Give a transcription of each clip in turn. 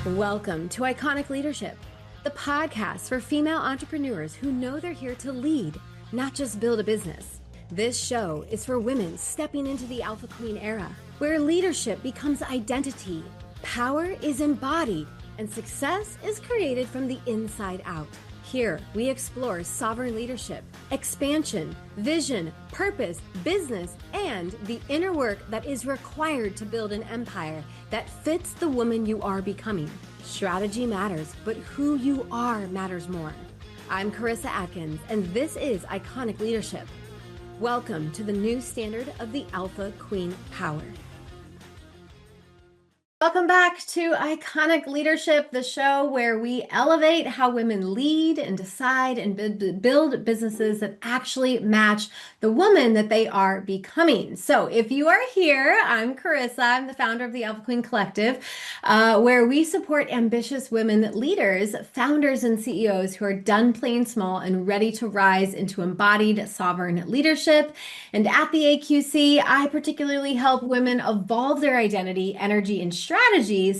Welcome to Iconic Leadership, the podcast for female entrepreneurs who know they're here to lead, not just build a business. This show is for women stepping into the Alpha Queen era, where leadership becomes identity, power is embodied, and success is created from the inside out. Here, we explore sovereign leadership, expansion, vision, purpose, business, and the inner work that is required to build an empire that fits the woman you are becoming. Strategy matters, but who you are matters more. I'm Karissa Adkins, and this is Iconic Leadership. Welcome to the new standard of the Alpha Queen power. Welcome back to Iconic Leadership, the show where we elevate how women lead and decide and build businesses that actually match the woman that they are becoming. So if you are here, I'm Karissa. I'm the founder of the Alpha Queen Collective, where we support ambitious women leaders, founders, and CEOs who are done playing small and ready to rise into embodied sovereign leadership. And at the AQC, I particularly help women evolve their identity, energy, and strategies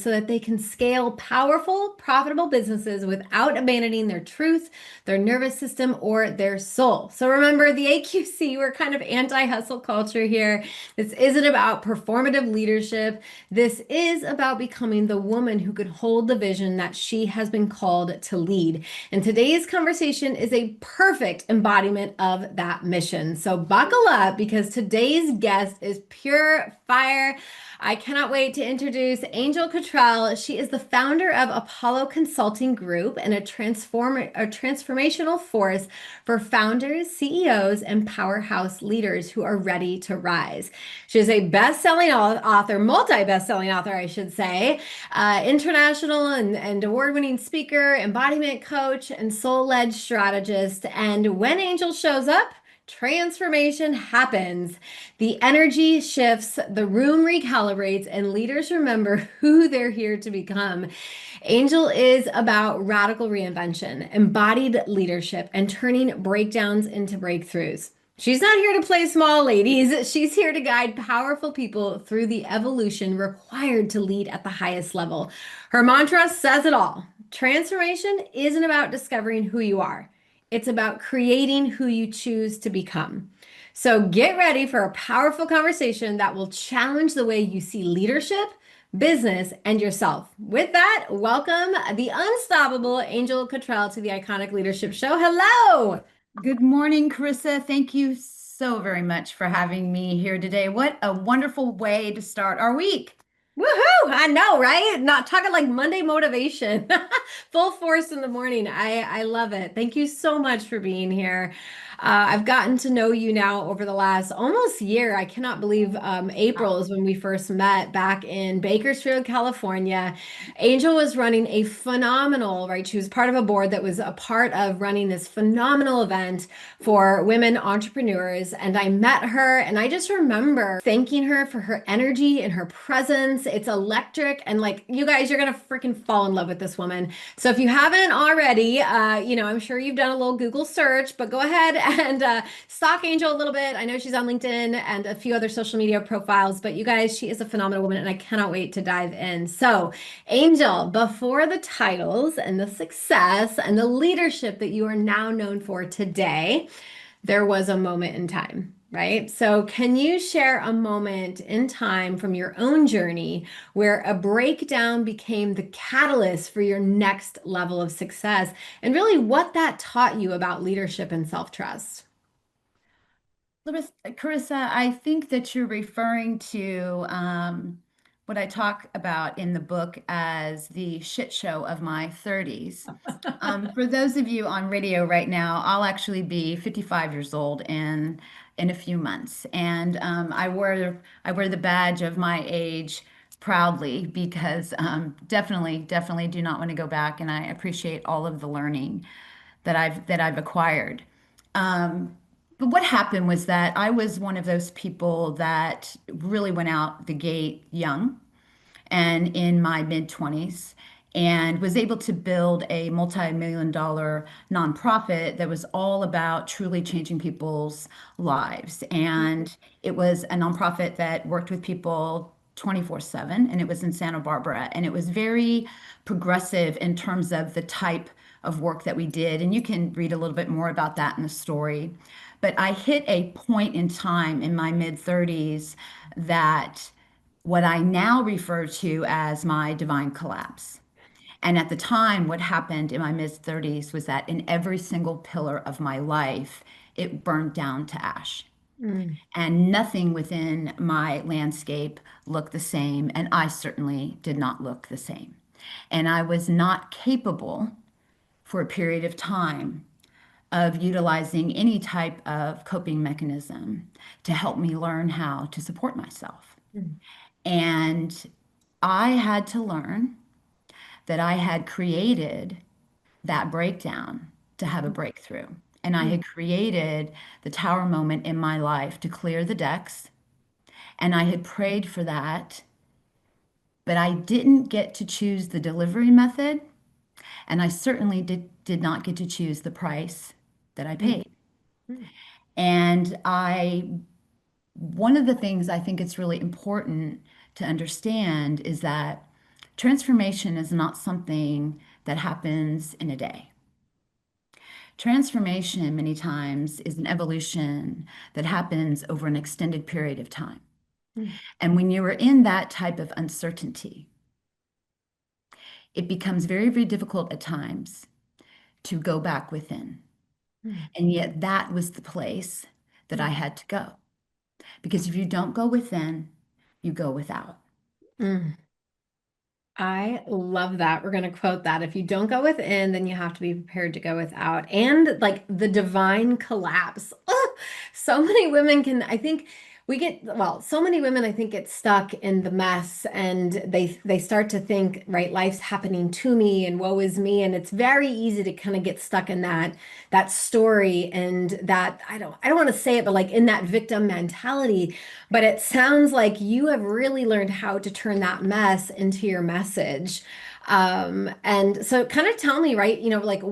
so that they can scale powerful, profitable businesses without abandoning their truth, their nervous system, or their soul. So remember, the AQC, we're kind of anti-hustle culture here. This isn't about performative leadership. This is about becoming the woman who could hold the vision that she has been called to lead. And today's conversation is a perfect embodiment of that mission. So buckle up, because today's guest is pure fire. I cannot wait to introduce Angel Cottrell. She is the founder of Apollo Consulting Group and a transformational force for founders, CEOs, and powerhouse leaders who are ready to rise. She is a best-selling author, multi-best-selling author, I should say, international and award-winning speaker, embodiment coach, and soul-led strategist. And when Angel shows up, transformation happens. The energy shifts, the room recalibrates, and leaders remember who they're here to become. Angel is about radical reinvention, embodied leadership, and turning breakdowns into breakthroughs. She's not here to play small, ladies. She's here to guide powerful people through the evolution required to lead at the highest level. Her mantra says it all. Transformation isn't about discovering who you are. It's about creating who you choose to become. So get ready for a powerful conversation that will challenge the way you see leadership, business, and yourself. With that, welcome the unstoppable Angel Cottrell to the Iconic Leadership Show. Hello. Good morning, Karissa. Thank you so very much for having me here today. What a wonderful way to start our week. Woohoo! I know, right? Not talking like Monday motivation. Full force in the morning. I love it. Thank you so much for being here. I've gotten to know you now over the last almost year. I cannot believe April is when we first met back in Bakersfield, California. Angel was running a phenomenal, right? She was part of a board that was a part of running this phenomenal event for women entrepreneurs. And I met her, and I just remember thanking her for her energy and her presence. It's electric. And like, you guys, you're going to freaking fall in love with this woman. So if you haven't already, I'm sure you've done a little Google search, but go ahead and stalk Angel a little bit. I know she's on LinkedIn and a few other social media profiles, but you guys, she is a phenomenal woman, and I cannot wait to dive in. So Angel, before the titles and the success and the leadership that you are now known for today, there was a moment in time, right? So can you share a moment in time from your own journey where a breakdown became the catalyst for your next level of success, and really what that taught you about leadership and self-trust? Karissa, I think that you're referring to what I talk about in the book as the shit show of my 30s. For those of you on radio right now, I'll actually be 55 years old in a few months, and I wear the badge of my age proudly, because definitely do not want to go back, and I appreciate all of the learning that I've acquired. But what happened was that I was one of those people that really went out the gate young and in my mid 20s, and was able to build a multi-million dollar nonprofit that was all about truly changing people's lives. And it was a nonprofit that worked with people 24/7, and it was in Santa Barbara. And it was very progressive in terms of the type of work that we did. And you can read a little bit more about that in the story. But I hit a point in time in my mid 30s that what I now refer to as my divine collapse. And at the time, what happened in my mid 30s was that in every single pillar of my life, it burned down to ash. Mm, And nothing within my landscape looked the same. And I certainly did not look the same. And I was not capable for a period of time of utilizing any type of coping mechanism to help me learn how to support myself. mm, And I had to learn that I had created that breakdown to have a breakthrough. And I mm, had created the tower moment in my life to clear the decks. And I had prayed for that, but I didn't get to choose the delivery method. And I certainly did not get to choose the price that I mm, paid. And one of the things I think it's really important to understand is that transformation is not something that happens in a day. Transformation, many times, is an evolution that happens over an extended period of time. mm, And when you are in that type of uncertainty, it becomes very, very difficult at times to go back within. mm, And yet, that was the place that I mm, had to go. Because if you don't go within, you go without. mm. I love that. We're going to quote that. If you don't go within, then you have to be prepared to go without. And like the divine collapse. Oh, so many women can, I think we get, well, so many women I think get stuck in the mess and they start to think, right, life's happening to me and woe is me. And it's very easy to kind of get stuck in that story and that I don't want to say it, but like in that victim mentality. But it sounds like you have really learned how to turn that mess into your message. And so kind of tell me, right, like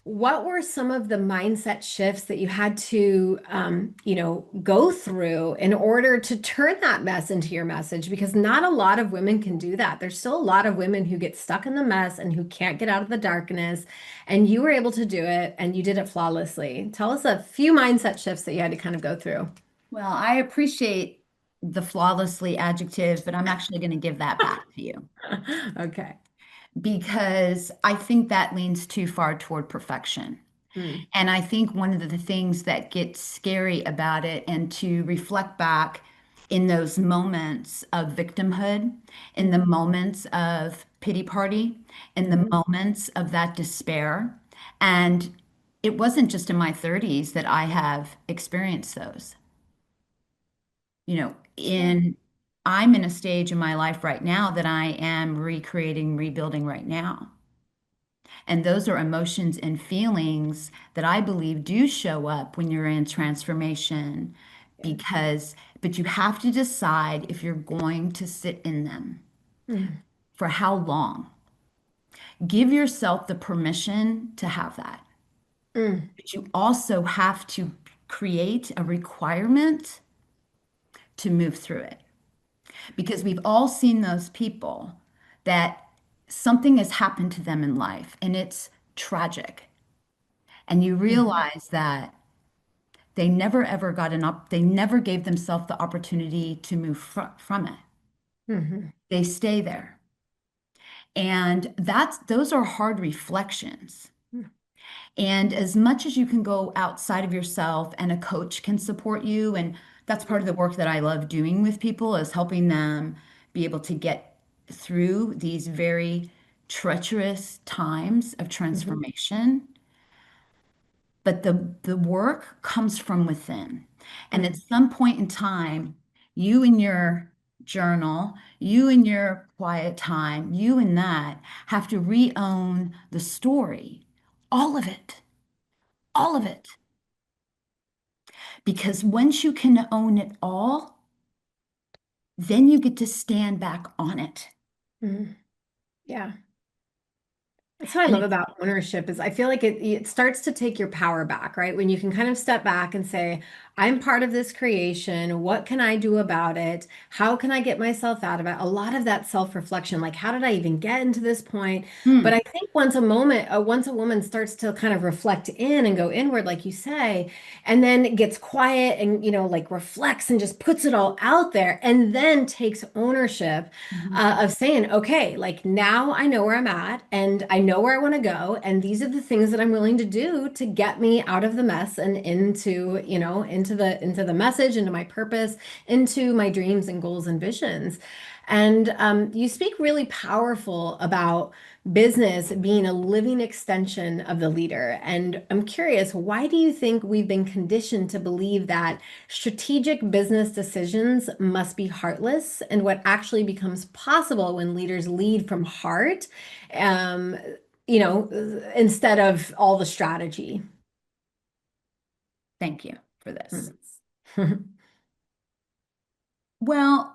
what were some of the mindset shifts that you had to go through in order to turn that mess into your message? Because not a lot of women can do that. There's still a lot of women who get stuck in the mess and who can't get out of the darkness. And you were able to do it and you did it flawlessly. Tell us a few mindset shifts that you had to kind of go through. Well, I appreciate the flawlessly adjective, but I'm actually going to give that back to you Okay. because I think that leans too far toward perfection. Mm, And I think one of the things that gets scary about it, and to reflect back in those moments of victimhood, in mm, the moments of pity party, in the mhm, moments of that despair. And it wasn't just in my 30s that I have experienced those. yeah. I'm in a stage in my life right now that I am recreating, rebuilding right now. And those are emotions and feelings that I believe do show up when you're in transformation Yeah. but you have to decide if you're going to sit in them Mm, for how long. Give yourself the permission to have that. mm, But you also have to create a requirement to move through it. Because we've all seen those people that something has happened to them in life and it's tragic. And you mhm, realize that they never ever they never gave themselves the opportunity to move from it. mhm, They stay there. And those are hard reflections. mm, And as much as you can go outside of yourself and a coach can support you, and that's part of the work that I love doing with people is helping them be able to get through these very treacherous times of mhm, transformation. But the work comes from within. And at mm, some point in time, you in your journal, you in your quiet time, you in that have to re-own the story, all of it, all of it. Because once you can own it all, then you get to stand back on it. mm. Yeah. That's what I And love it's about ownership is I feel like it starts to take your power back, right? When you can kind of step back and say, I'm part of this creation. What can I do about it? How can I get myself out of it? A lot of that self-reflection, like how did I even get into this point? But Hmm. I think once a woman starts to kind of reflect in and go inward, like you say, and then gets quiet and, like reflects and just puts it all out there and then takes ownership Mhm. of saying, okay, like now I know where I'm at and I know where I want to go. And these are the things that I'm willing to do to get me out of the mess and into, into the message, into my purpose, into my dreams and goals and visions. And you speak really powerful about business being a living extension of the leader. And I'm curious, why do you think we've been conditioned to believe that strategic business decisions must be heartless, and what actually becomes possible when leaders lead from heart, um, instead of all the strategy? Thank you for this. Hmm. Well,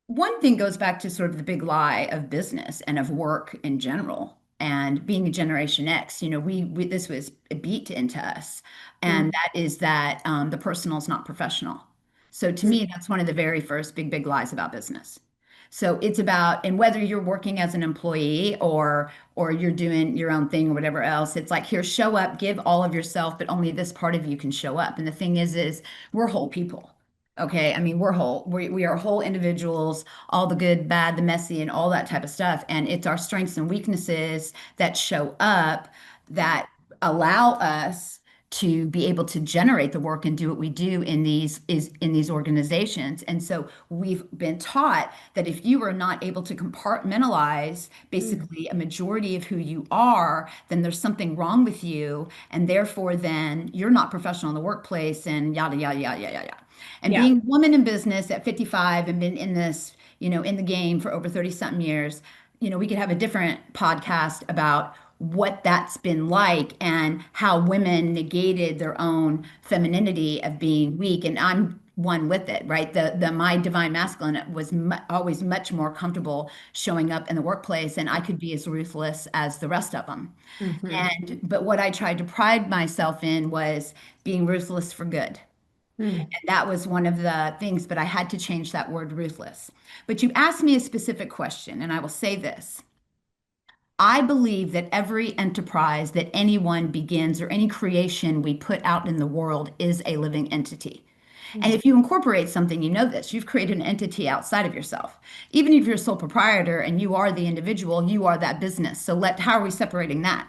one thing goes back to sort of the big lie of business and of work in general. And being a Generation X, we this was beat into us, and that is that the personal is not professional. So to me, that's one of the very first big lies about business. So it's about, and whether you're working as an employee or you're doing your own thing or whatever else, it's like here, show up, give all of yourself, but only this part of you can show up. And the thing is we're whole people. Okay, I mean, we're whole. We are whole individuals, all the good, bad, the messy, and all that type of stuff. And it's our strengths and weaknesses that show up that allow us to be able to generate the work and do what we do in these organizations. And so we've been taught that if you are not able to compartmentalize basically a majority of who you are, then there's something wrong with you, and therefore then you're not professional in the workplace and yada yada yada yada yada. And Yeah. being a woman in business at 55 and been in this, in the game for over 30 something years, we could have a different podcast about what that's been like and how women negated their own femininity of being weak. And I'm one with it, right? The my divine masculine was always much more comfortable showing up in the workplace, and I could be as ruthless as the rest of them. Hmm. And but what I tried to pride myself in was being ruthless for good. Hmm. And that was one of the things, but I had to change that word ruthless. But you asked me a specific question, and I will say this. I believe that every enterprise that anyone begins or any creation we put out in the world is a living entity. And if you incorporate something, you know this, you've created an entity outside of yourself. Even if you're a sole proprietor and you are the individual, you are that business. So how are we separating that?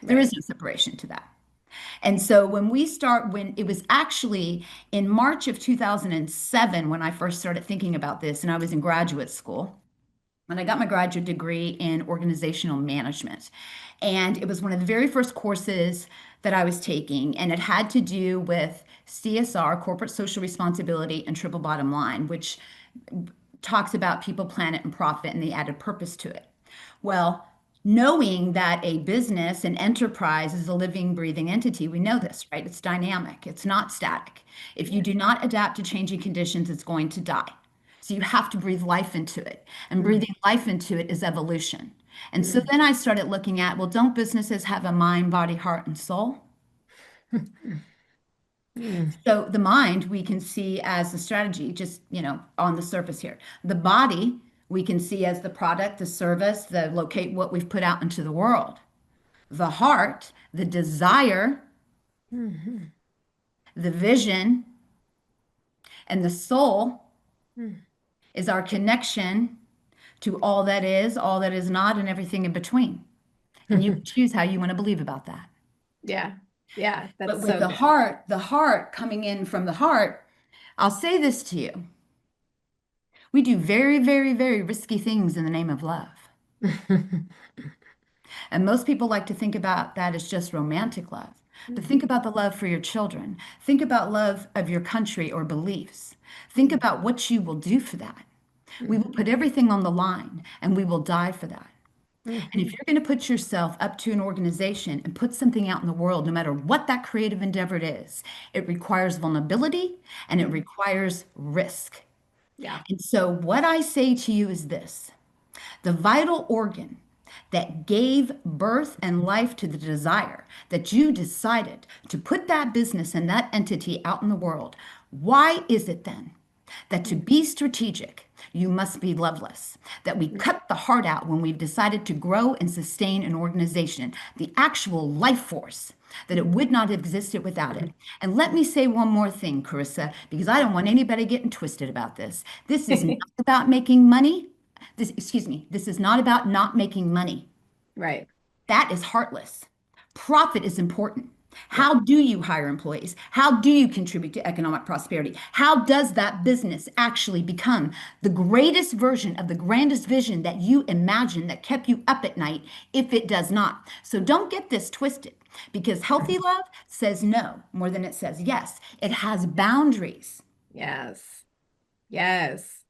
There is Right. no separation to that. And so when it was actually in March of 2007 when I first started thinking about this, and I was in graduate school, and I got my graduate degree in organizational management. And it was one of the very first courses that I was taking, and it had to do with CSR, corporate social responsibility, and triple bottom line, which talks about people, planet, and profit, and the added purpose to it. Well, knowing that a business, an enterprise is a living, breathing entity, we know this, right? It's dynamic, it's not static. If you Yeah. do not adapt to changing conditions, it's going to die. So you have to breathe life into it. And breathing life into it is evolution. And so Mm. then I started looking at, well, don't businesses have a mind, body, heart, and soul? Mm. So the mind we can see as the strategy, just, on the surface here. The body we can see as the product, the service, the locate what we've put out into the world. The heart, the desire, Mhm. the vision, and the soul Mm. is our connection to all that is not, and everything in between. And you can choose how you want to believe about that. Yeah. Yeah. But That's with so good. the heart coming in from the heart, I'll say this to you. We do very, very, very risky things in the name of love. And most people like to think about that as just romantic love. But think Mhm. about the love for your children. Think about love of your country or beliefs. Think Mhm. about what you will do for that. We will Mhm. put everything on the line and we will die for that. And if Mhm. you're going to put yourself up to an organization and put something out in the world, no matter what that creative endeavor is, it requires vulnerability and it Mhm. requires risk. Yeah. And so, what I say to you is this: the vital organ that gave birth and life to the desire that you decided to put that business and that entity out in the world, why is it then that to be strategic, you must be loveless? That we cut the heart out when we've decided to grow and sustain an organization, the actual life force, that it would not have existed without it. And let me say one more thing, Karissa, because I don't want anybody getting twisted about this. This is not about making money. Excuse me, this is not about not making money. Right. That is heartless. Profit is important. Yeah. How do you hire employees? How do you contribute to economic prosperity? How does that business actually become the greatest version of the grandest vision that you imagined that kept you up at night if it does not? So don't get this twisted, because healthy love says no more than it says yes. It has boundaries. Yes. Yes.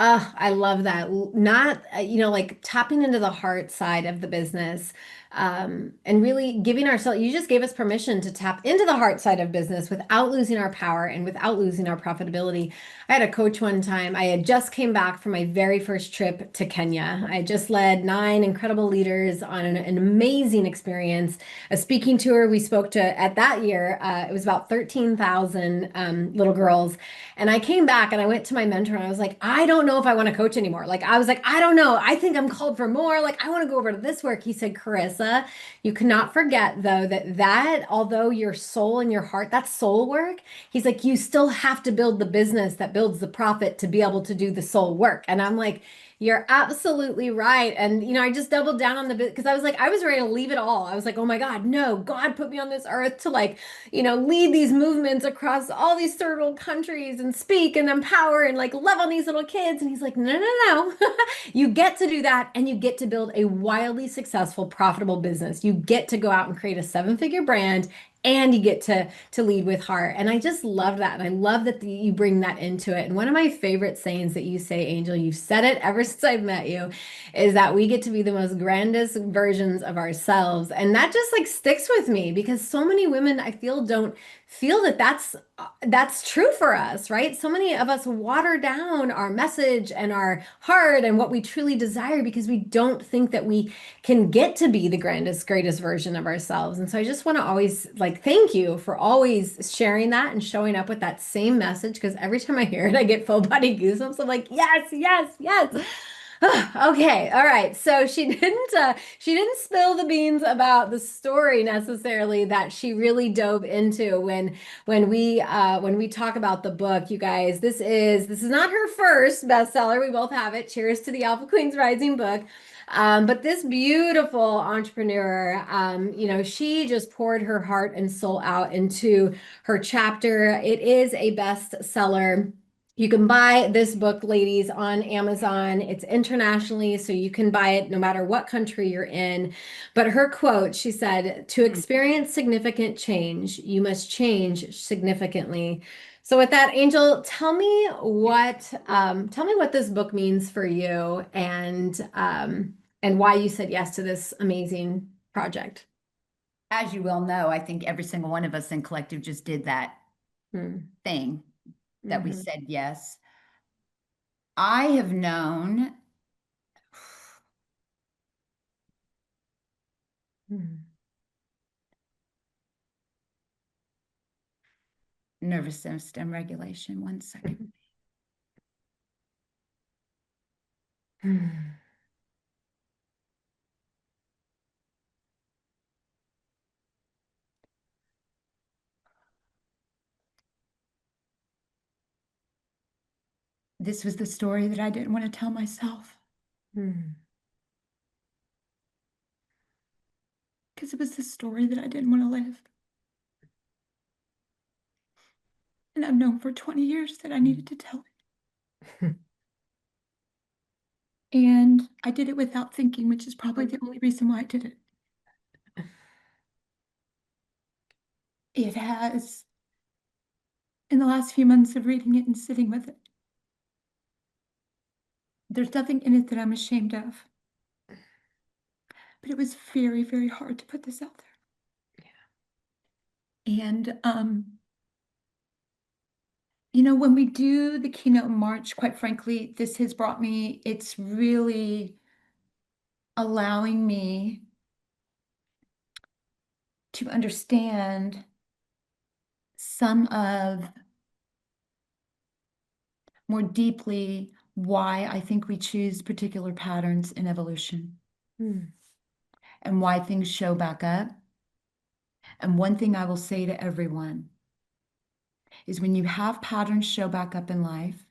Oh, I love that. Not, like tapping into the heart side of the business, and really giving ourselves, you just gave us permission to tap into the heart side of business without losing our power and without losing our profitability. I had a coach one time. I had just came back from my very first trip to Kenya. I just led 9 incredible leaders on an amazing experience, a speaking tour. We spoke to, at that year, it was about 13,000 little girls. And I came back and I went to my mentor and I was like, I don't know if I want to coach anymore. Like, I was like, I don't know. I think I'm called for more. Like, I want to go over to this work. He said, Karissa, you cannot forget though that although your soul and your heart, that's soul work. He's like, you still have to build the business that builds the profit to be able to do the soul work. And I'm like, you're absolutely right. And, I just doubled down on the bit because I was like, I was ready to leave it all. I was like, oh my God, no, God put me on this earth to like, lead these movements across all these third world countries and speak and empower and like love on these little kids. And he's like, no, no, no. You get to do that and you get to build a wildly successful, profitable business. You get to go out and create a 7-figure brand and you get to lead with heart. And I just love that. And I love that you bring that into it. And one of my favorite sayings that you say, Angel, you've said it ever since I've met you, is that we get to be the most grandest versions of ourselves. And that just like sticks with me because so many women I feel don't feel that that's true for us, right? So many of us water down our message and our heart and what we truly desire because we don't think that we can get to be the greatest version of ourselves. And so I just want to always like thank you for always sharing that and showing up with that same message because every time I hear it, I get full body goosebumps. I'm like, yes, yes, yes. Okay, all right. So she didn't spill the beans about the story necessarily that she really dove into when we talk about the book, you guys. This is not her first bestseller. We both have it. Cheers to the Alpha Queens Rising book. But this beautiful entrepreneur, she just poured her heart and soul out into her chapter. It is a bestseller. You can buy this book, ladies, on Amazon. It's internationally, so you can buy it no matter what country you're in. But her quote, she said, "To experience significant change, you must change significantly." So with that, Angel, tell me what this book means for you and why you said yes to this amazing project. As you well know, I think every single one of us in collective just did that Hmm. thing that we Mhm. said yes. I have known Mhm. nervous system regulation. One second. Mhm. This was the story that I didn't want to tell myself Mhm. because it was the story that I didn't want to live. And I've known for 20 years that I needed to tell it. And I did it without thinking, which is probably the only reason why I did it. It has, in the last few months of reading it and sitting with it, there's nothing in it that I'm ashamed of. But it was very, very hard to put this out there. And when we do the keynote in March, quite frankly, this has brought me, it's really allowing me to understand some of more deeply why I think we choose particular patterns in evolution Mm. and why things show back up. And one thing I will say to everyone is when you have patterns show back up in life,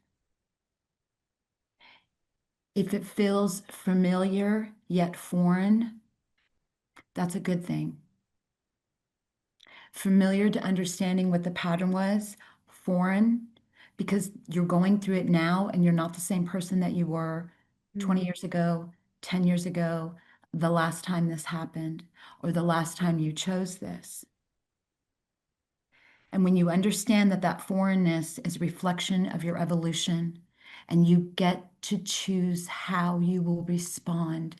if it feels familiar yet foreign, that's a good thing. Familiar to understanding what the pattern was, foreign because you're going through it now and you're not the same person that you were 20 Mm. years ago, 10 years ago, the last time this happened, or the last time you chose this. And when you understand that that foreignness is a reflection of your evolution, and you get to choose how you will respond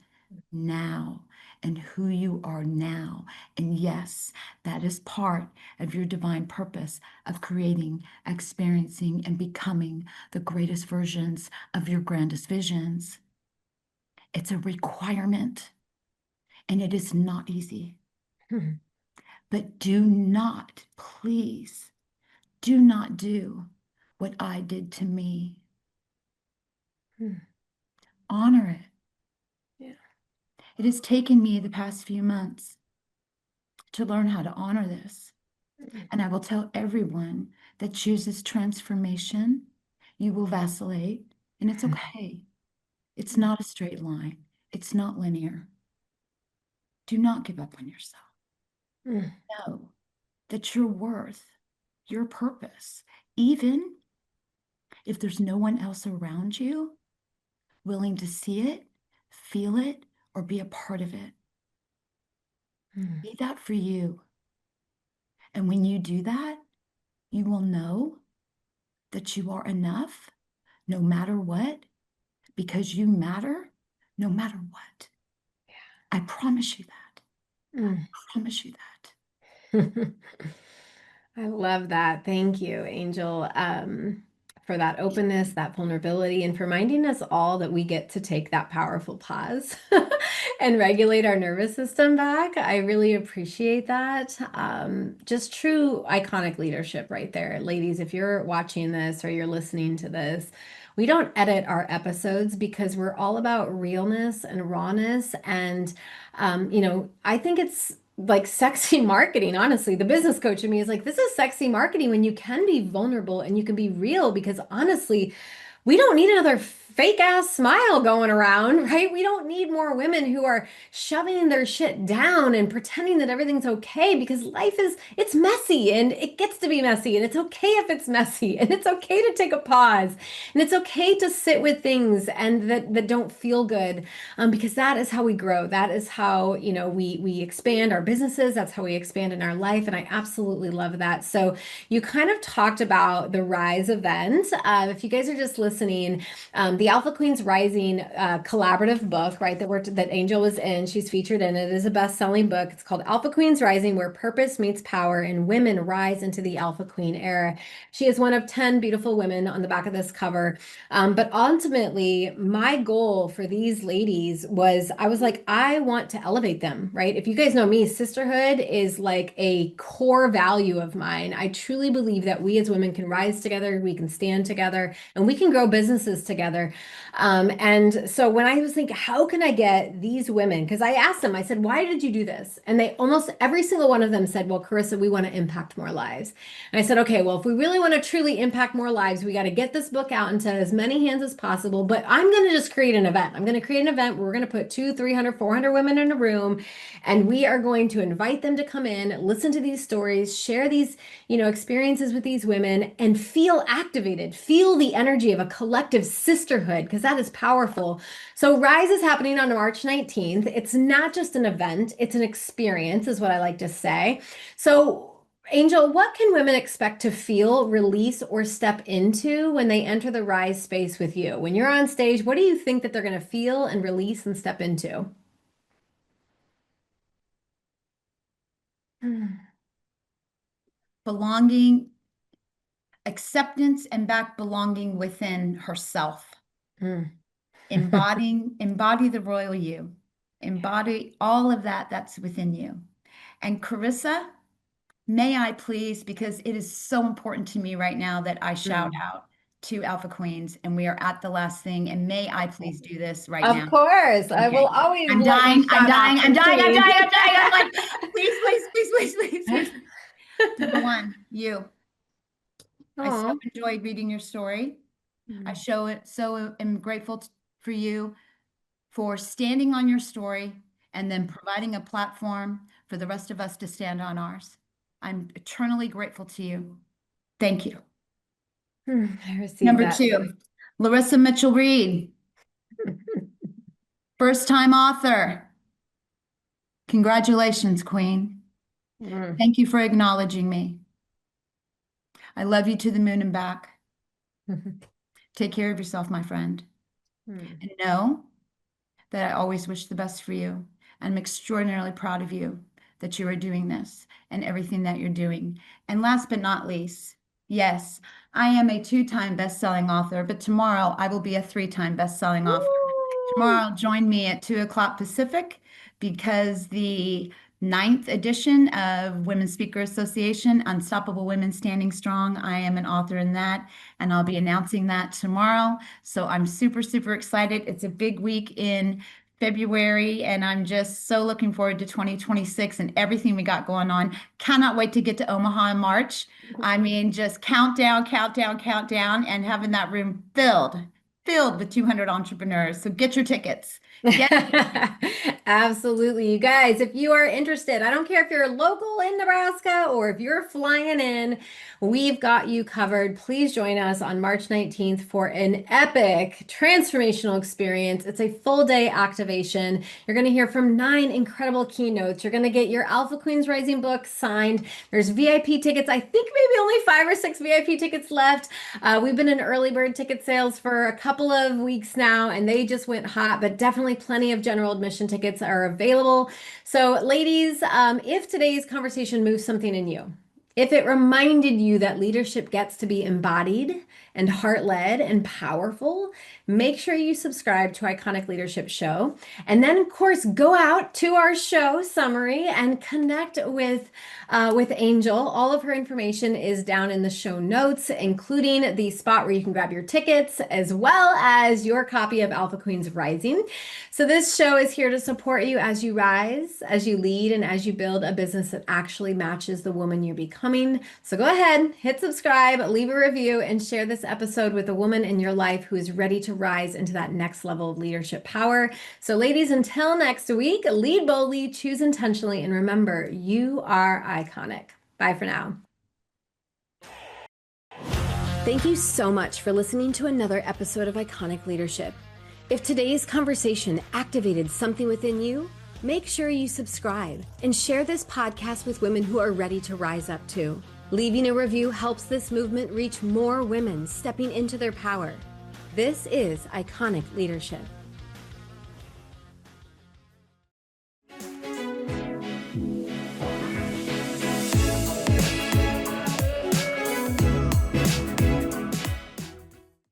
now and who you are now. And yes, that is part of your divine purpose of creating, experiencing, and becoming the greatest versions of your grandest visions. It's a requirement, and it is not easy. Mm. But do not, please, do not do what I did to me. Mm. Honor it. Yeah. It has taken me the past few months to learn how to honor this. Mm. And I will tell everyone that chooses transformation, you will vacillate, and it's okay. It's not a straight line, it's not linear. Do not give up on yourself. Mm. Know that your worth, your purpose, even if there's no one else around you willing to see it, feel it, or be a part of it, Mm. be that for you. And when you do that, you will know that you are enough no matter what, because you matter no matter what. I promise you that. Mm. I promise you that. I love that. Thank you, Angel, for that openness, that vulnerability, and for reminding us all that we get to take that powerful pause and regulate our nervous system back. I really appreciate that. Just true iconic leadership right there. Ladies, if you're watching this or you're listening to this, we don't edit our episodes because we're all about realness and rawness. And, I think it's like sexy marketing, honestly. The business coach in me is like, this is sexy marketing when you can be vulnerable and you can be real because honestly, we don't need another fake ass smile going around, right? We don't need more women who are shoving their shit down and pretending that everything's okay because it's messy and it gets to be messy and it's okay if it's messy and it's okay to take a pause and it's okay to sit with things and that don't feel good because that is how we grow. That is how, we expand our businesses. That's how we expand in our life. And I absolutely love that. So you kind of talked about the Rise event. If you guys are just listening, the Alpha Queens Rising collaborative book, right, that Angel was in, she's featured in it, is a best-selling book. It's called Alpha Queens Rising, Where Purpose Meets Power and Women Rise into the Alpha Queen Era. She is one of 10 beautiful women on the back of this cover. But ultimately, my goal for these ladies was I was like, I want to elevate them, right? If you guys know me, sisterhood is like a core value of mine. I truly believe that we as women can rise together, we can stand together, and we can grow businesses together. And so when I was thinking, how can I get these women? Because I asked them, I said, why did you do this? And they almost every single one of them said, well, Karissa, we want to impact more lives. And I said, okay, well, if we really want to truly impact more lives, we got to get this book out into as many hands as possible. But I'm going to just create an event. I'm going to create an event where we're going to put 200, 300, 400 women in a room, and we are going to invite them to come in, listen to these stories, share these, experiences with these women, and feel activated, feel the energy of a collective sisterhood, because that is powerful. So Rise is happening on March 19th. It's not just an event, it's an experience, is what I like to say. So Angel, what can women expect to feel, release, or step into when they enter the Rise space with you? When you're on stage, what do you think that they're going to feel and release and step into? Mm. Belonging, acceptance, and back belonging within herself. Mm. Embody the royal you. Embody all of that that's within you. And Karissa, may I please, because it is so important to me right now that I shout out to Alpha Queens, and we are at the last thing. And may I please do this right Of now? course, I will Okay. always I'm let you dying. I'm shout out dying. I'm some dying. I'm queens. dying. I'm dying. I'm like, please, please, please, please, please, please. Number one, you. I so Oh. enjoyed reading your story. I so am grateful for you for standing on your story and then providing a platform for the rest of us to stand on ours. I'm eternally grateful to you. Thank you. I received Number that. two, Larissa Mitchell Reed, first time author. Congratulations, Queen. Thank you for acknowledging me. I love you to the moon and back. Take care of yourself, my friend. And know that I always wish the best for you. I'm extraordinarily proud of you that you are doing this and everything that you're doing. And last but not least, yes, I am a 2-time best-selling author, but tomorrow I will be a 3-time best-selling author. Tomorrow, join me at 2 o'clock Pacific because the 9th edition of Women's Speaker Association, Unstoppable Women Standing Strong. I am an author in that, and I'll be announcing that tomorrow. So I'm super, super excited. It's a big week in February, and I'm just so looking forward to 2026 and everything we got going on. Cannot wait to get to Omaha in March. I mean, just countdown, countdown, countdown, and having that room filled with 200 entrepreneurs. So get your tickets. Absolutely. You guys, if you are interested, I don't care if you're local in Nebraska or if you're flying in, we've got you covered. Please join us on March 19th for an epic transformational experience. It's a full day activation. You're going to hear from 9 incredible keynotes. You're going to get your Alpha Queens Rising book signed. There's VIP tickets. I think maybe only 5 or 6 VIP tickets left. We've been in early bird ticket sales for a couple of weeks now, and they just went hot, but definitely plenty of general admission tickets are available. So, ladies, if today's conversation moves something in you, if it reminded you that leadership gets to be embodied and heart-led and powerful, make sure you subscribe to Iconic Leadership Show. And then, of course, go out to our show summary and connect with Angel. All of her information is down in the show notes, including the spot where you can grab your tickets, as well as your copy of Alpha Queens Rising. So this show is here to support you as you rise, as you lead, and as you build a business that actually matches the woman you're becoming. So go ahead, hit subscribe, leave a review, and share this episode with a woman in your life who is ready to rise into that next level of leadership power. So ladies, until next week, lead boldly, choose intentionally, and remember, you are iconic. Bye for now. Thank you so much for listening to another episode of Iconic Leadership. If today's conversation activated something within you, make sure you subscribe and share this podcast with women who are ready to rise up too. Leaving a review helps this movement reach more women stepping into their power. This is Iconic Leadership.